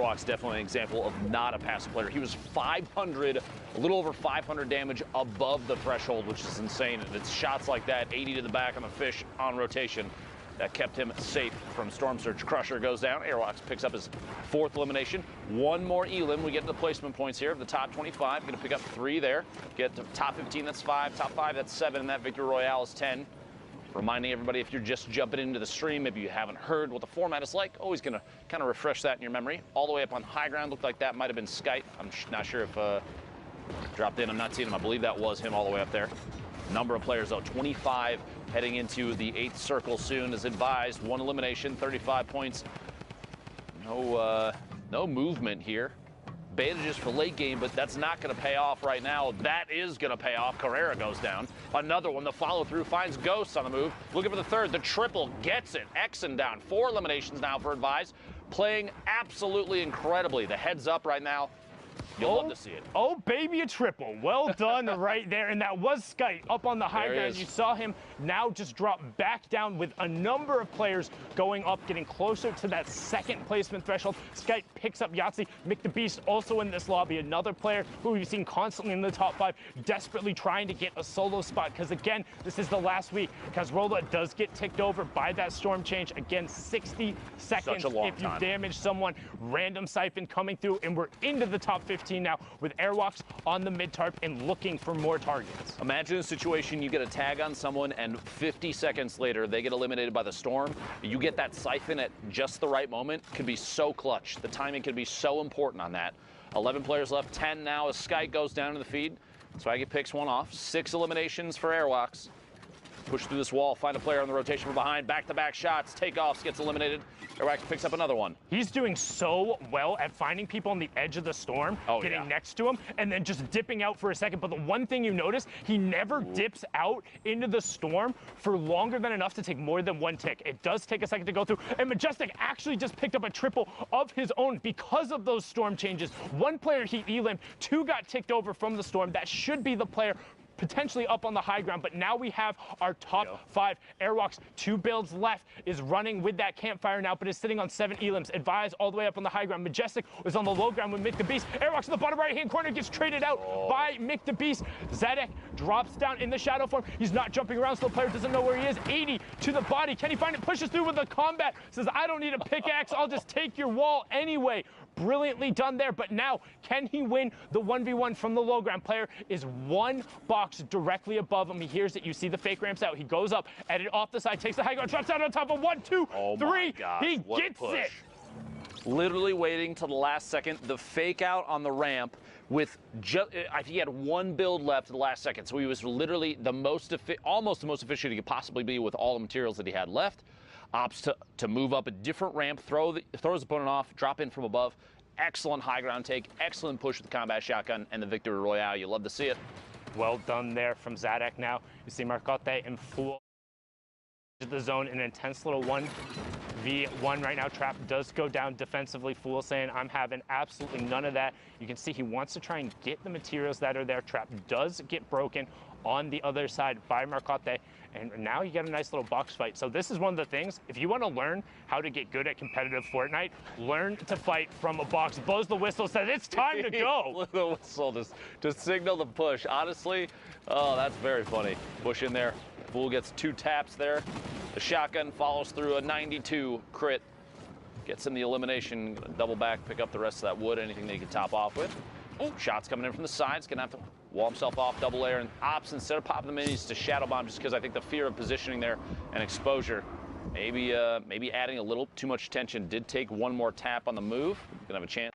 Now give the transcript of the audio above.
Airwalk's definitely an example of not a passive player. He was 500, a little over 500 damage above the threshold, which is insane. And it's shots like that, 80 to the back on the fish on rotation, that kept him safe from Storm Surge. Crusher goes down. Airwalks picks up his 4th elimination. One more elim. We get to the placement points here of the top 25. Going to pick up 3 there. Get to top 15, that's 5. Top 5, that's 7. And that Victory Royale is 10. Reminding everybody, if you're just jumping into the stream, maybe you haven't heard what the format is like, always going to kind of refresh that in your memory. All the way up on high ground, looked like that might have been Skype. I'm not sure if dropped in. I'm not seeing him. I believe that was him all the way up there. Number of players, though, 25 heading into the 8th circle soon, as advised. 1 elimination, 35 points. No movement here. Beta just for late game, but that's not going to pay off right now. That is going to pay off. Carrera goes down. Another one. The follow-through finds Ghosts on the move. Looking for the 3rd. The triple gets it. Exon down. 4 eliminations now for Advise. Playing absolutely incredibly. The heads up right now. You'll love to see it. Oh, baby, a triple. Well done right there. And that was Skype up on the high ground. You saw him now just drop back down with a number of players going up, getting closer to that 2nd placement threshold. Skype picks up Yahtzee. Mick the Beast also in this lobby. Another player who we've seen constantly in the top 5, desperately trying to get a solo spot. Because, again, this is the last week. Casrola does get ticked over by that storm change. Again, 60 seconds if you damage someone. Random siphon coming through, and we're into the top 15 now with Airwalks on the mid-tarp and looking for more targets. Imagine a situation you get a tag on someone and 50 seconds later they get eliminated by the storm. You get that siphon at just the right moment. Could be so clutch. The timing could be so important on that. 11 players left, 10 now as Sky goes down to the feed. Swaggy picks one off. 6 eliminations for Airwalks. Push through this wall, find a player on the rotation from behind. Back-to-back shots, takeoffs, gets eliminated. Airwalks picks up another one. He's doing so well at finding people on the edge of the storm, getting next to him, and then just dipping out for a second. But the one thing you notice, he never dips out into the storm for longer than enough to take more than 1 tick. It does take a second to go through, and Majestic actually just picked up a triple of his own because of those storm changes. 1 player he elimed, 2 got ticked over from the storm. That should be the player potentially up on the high ground, but now we have our top 5. Airwalks, 2 builds left, is running with that campfire now, but is sitting on 7 elims. Advise all the way up on the high ground. Majestic was on the low ground with Mick the Beast. Airwalks in the bottom right-hand corner gets traded out by Mick the Beast. Zedek drops down in the shadow form. He's not jumping around, so the player doesn't know where he is. 80 to the body. Can he find it? Pushes through with the combat. Says, I don't need a pickaxe. I'll just take your wall anyway. Brilliantly done there, but now can he win the 1v1 from the low ground? Player is 1 box directly above him. He hears it. You see the fake ramps out. He goes up, edit off the side, takes the high ground, drops down on top of 1, 2, 3. He gets it. Literally waiting till the last second. The fake out on the ramp with just, he had 1 build left at the last second. So he was literally the most, almost the most efficient he could possibly be with all the materials that he had left. Opts to move up a different ramp, throws his opponent off, drop in from above. Excellent high ground take, excellent push with the combat shotgun and the Victory Royale. You love to see it. Well done there from Zadek now. You see Marcotte in full the zone, an intense little 1v1 right now. Trap does go down defensively. Fool saying, I'm having absolutely none of that. You can see he wants to try and get the materials that are there. Trap does get broken on the other side by Marcotte, and now you get a nice little box fight. So this is one of the things, if you want to learn how to get good at competitive Fortnite, learn to fight from a box. Blows the whistle, says it's time to go. The whistle to signal the push. Honestly, oh, that's very funny. Push in there. Fool gets 2 taps there. The shotgun follows through a 92 crit. Gets him the elimination. Double back, pick up the rest of that wood, anything that he can top off with. Oh, shots coming in from the sides. Gonna have to wall himself off, double air, and ops instead of popping the minis to shadow bomb, just because I think the fear of positioning there and exposure. Maybe adding a little too much tension. Did take 1 more tap on the move. Gonna have a chance.